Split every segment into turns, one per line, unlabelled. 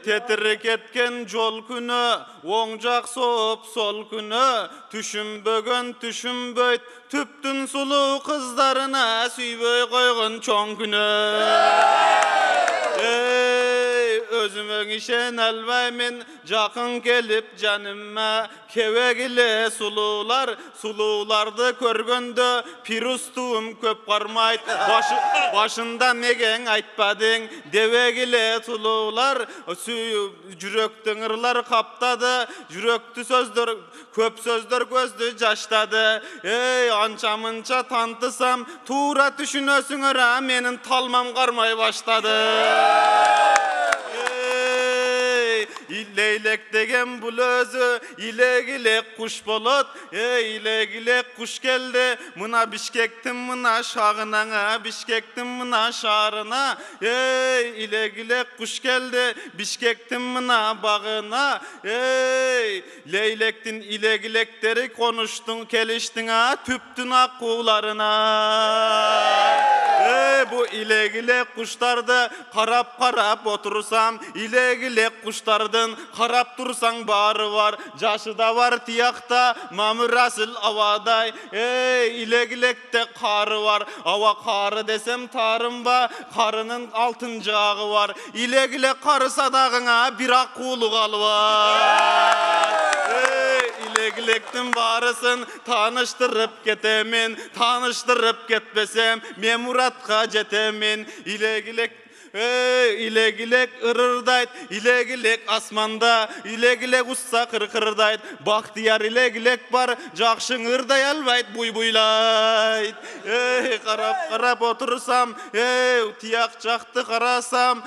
Tetir ketken jol күnü, oňjak sop sol күnü, tüşünbögen tüşünböýt, tüptün sulu kızlarına süýböý koýgun çoň күnü. Özüme işen albaymen, jakyn gelip janymma, kevegile sulular, sululardı körgöndö, pirustum köp garmayt, başında megen aýtpadyň, dewegile sulular, jürekden ırlar kaptadı, yürekti sözler, köp sözler gözlü jaştadı. Ança-mınça tantısam, tuğra düşünösüňöre menin talmam garmay başladı. İleylek degen bul özü, ilegilek kuş bolat, ilegilek kuş geldi, mına Bişkektin mına şağınağa, Bişkektin mına şarına, ilegilek kuş geldi, Bişkektin mına bağına, leylektin ilegilekleri konuştun, keliştin ha, tüptün akkularına. Bu ilegilek kuşlarda karap otursam, ilegilek kuşlardın karap dursan bağrı var, jaşı da var tiyakta, mamur asıl avaday. İlegilekte karı var, ava karı desem tarımba, karının altın jağı var. İlegilek karı sadağına bir akkulu gal var. İlegilektin barısın tanıştırıp getemin, tanıştırıp getmesem memuratga jetemin. İlegilek ırırdayt, ilegilek asmanda, ilegilek ussa kırkırdayt. Bahtiyar ilegilek bar, jakşın ırday albayt, buy-buylayt. Karap otursam, tiyak jaktı karasam,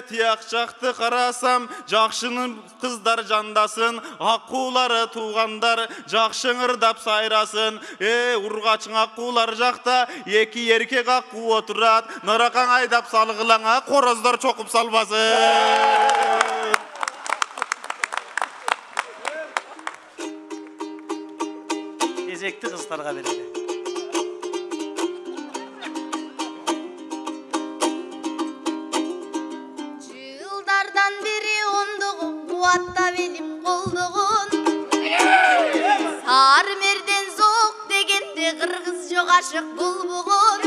tiyak jaktı karasam, jakşının kızlar jandasın, akkuları tuğandar, jakşın ırdap sayrasın. Urgaçın akkular jakta, eki erkek akku oturat, narakan aydap salgılan, korozlar çokup salmasın.
Ezekti kızlarga bereli.
Жылдардан бери ондугун, кубатта белим колдугун. Сар мерден зок дегенде кыргыз жок ашык булбугун.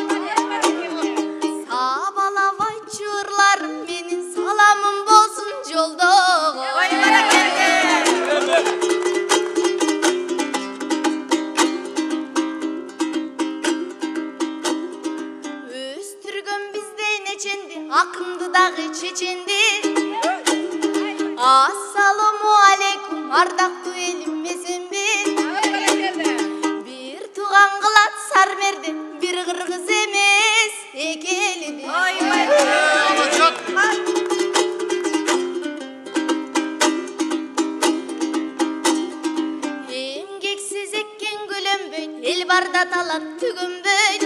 Сабалабай чырларым менин саламым болсун жолдогу. Өстүргөн биздей неченди, акынды дагы чеченди. Ассаламу алейкум, ардактуу элим месенби. Бир туган кылат сар мерден, бир кыргыз эмес, эки элиди. Эмгексиз эккен көлөнбөйт, эл барда талап түгөнбөйт.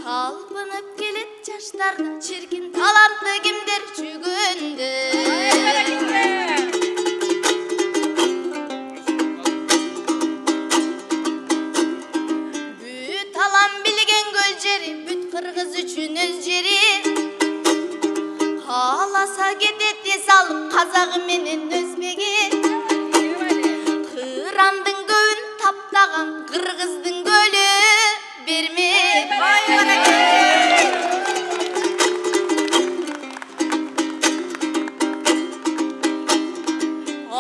Талпынып келет жаштарда, чиркин талантты кимдер жүгөндө. Бүт алам билген көл жери, бүт кыргыз үчүн өз жери. Кааласа кетет эс алып, казагы менен өзбеги. Кырандын көбүн таптаган, кыргыздын көлү бермек.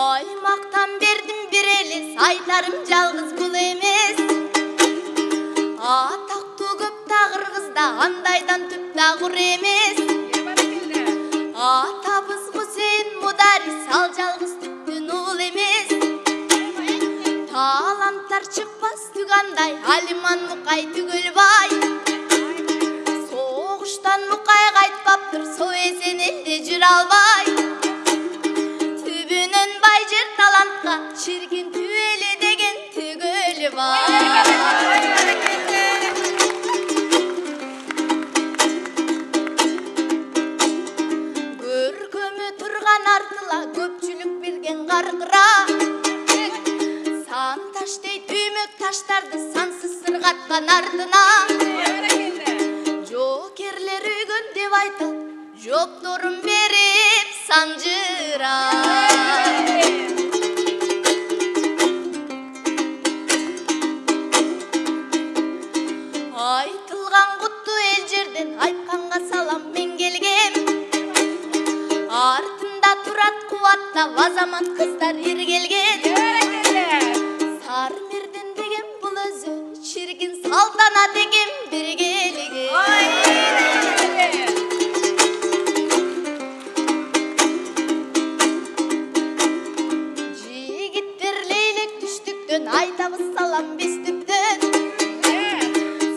Аймактан бердим бир элес, айтарым жалгыз бул эмес. Атактуу көп да кыргызда, андайдан түп да кур эмес. Атабыз Хусейн Мударис, ал жалгыз түптүн уул эмес. Таланттар чыкпас түгандай, Алиман Мукай Түгөлбай. Согуштан Мукай кайтпаптыр, Соэсен элде жүрө албай. Түбүнөн бай жер талантка, чиркин түбөлү деген Түгөлбай. Көркөмү турган артыла, көпчүлүк берген каркыра. Сан таштей түймөк таштарды сансыз сыргаткан ардына. Жокерлер үйгөн деп айтып, Жокторун берип санжыра. Айтылган куттуу эл жерден айтканга салам мен келгем. Артында турат кубаттап азамат кыздар иргелген. Сармерден деген бул өзү чиркин салтанат экен биргелиги. Жигиттер лейлек түштүктөн айтабыз салам бестүктөн.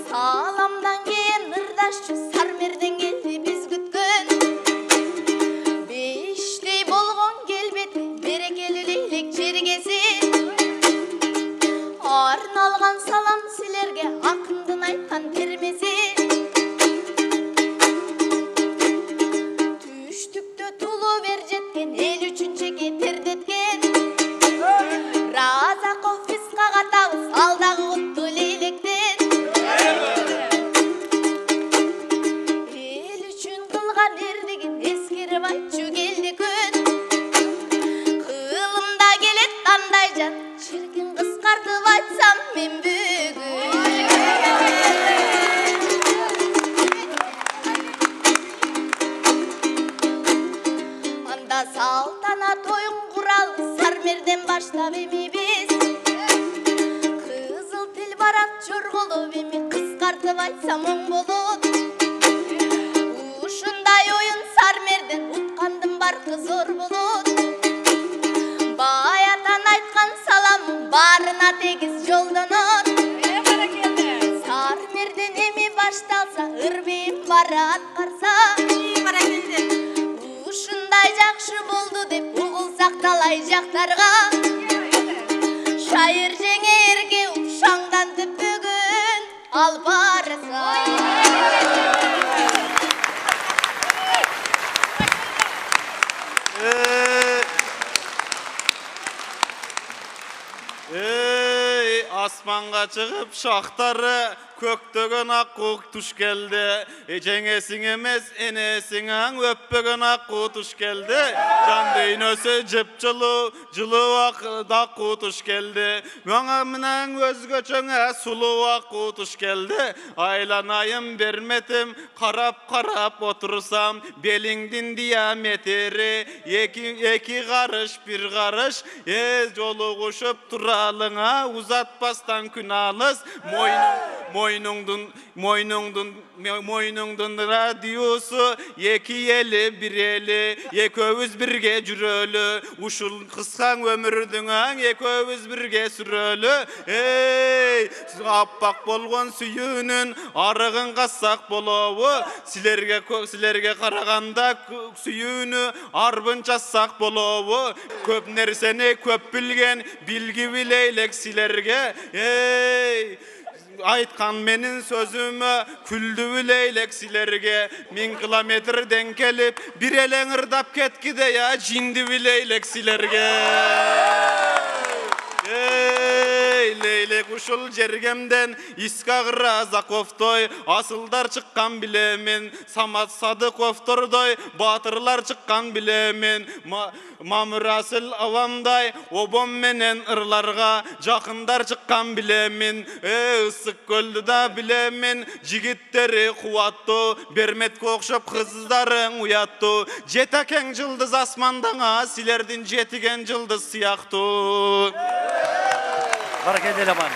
Саламдан кийин ырдашчу Сармерден келди биз күткөн. Бештей болгон келбети берекелүү лейлек жергесин. Арналган салам силерге акындын айткан термеси. Түштүктө тулуу бер жеткен эл үчүн чеки тердеткен. Разаков фиска катабыз алдагы куттуу лейлектен. Эл үчүн кылган эрдигин эскерип айтчу келди күн. Кылымда келет андай жан чиркин кыскартып айтсам мен бүгүн. Анда салтанат оюн куралы Сармерден баштап эми биз. Кызыл тил барат жорголоп эми кыскартып айтсам оң болот. Ушундай оюн Сармерден уткандын баркы зор болот. Баятан айткан саламың барына тегиз жолдонот. Сармерден эми башталса ырбейим бары аткарса. Ушундай жакшы болду деп угулсак талай жактарга. Шайыр жеңе эрге ушангантып бүгүн ал барса.
Ey asmanға чыгып шақтары көктөгөн аккуу туш келди. Жеңесиң эмес энесиңаң өппөгөн аккуу туш келди. Жан дүйнөсү жыпчылуу жылуу аккуу туш келди. Мага менен өзгөчөңө сулуу аккуу туш келди. Айланайым берметим карап отурсам белиңдин диаметри эки карыш бир карыш. Жолугушуп туралыңа узатпастан күн алыс. Мойнуңдун радиусу эки эли бир эли. Экөөбүз бирге жүрөлү. Ушул кыскаң өмүрдүңаң экөөбүз бирге сүрөлү. Эй, аппак болгон сүйүүнүн арыгын кассак болобу? Силерге караганда сүйүүнү арбын чассак болобу? Көп нерсени көп билген билги билейлек силерге. Эй, айткан менин сөзүмө күлдү билейлек силерге. 1000 километрден келип бир элең ырдап кеткиде я жинди билейлек силерге. Лейлек ушул жергемден Искак Разаковтой асылдар чыккан билемен. Самат Садыковтордой баатырлар чыккан билемен. Мамырасыл авамдай обом менен ырларга жакындар чыккан билемен. Ысык көлдү да билемен. Жигиттери кубаттуу, Берметке окшоп кыздарың уяттуу. Жетекең жылдыз асмандаңа, силердин жетиген жылдыз сыяктуу.
Баракелде Ламан.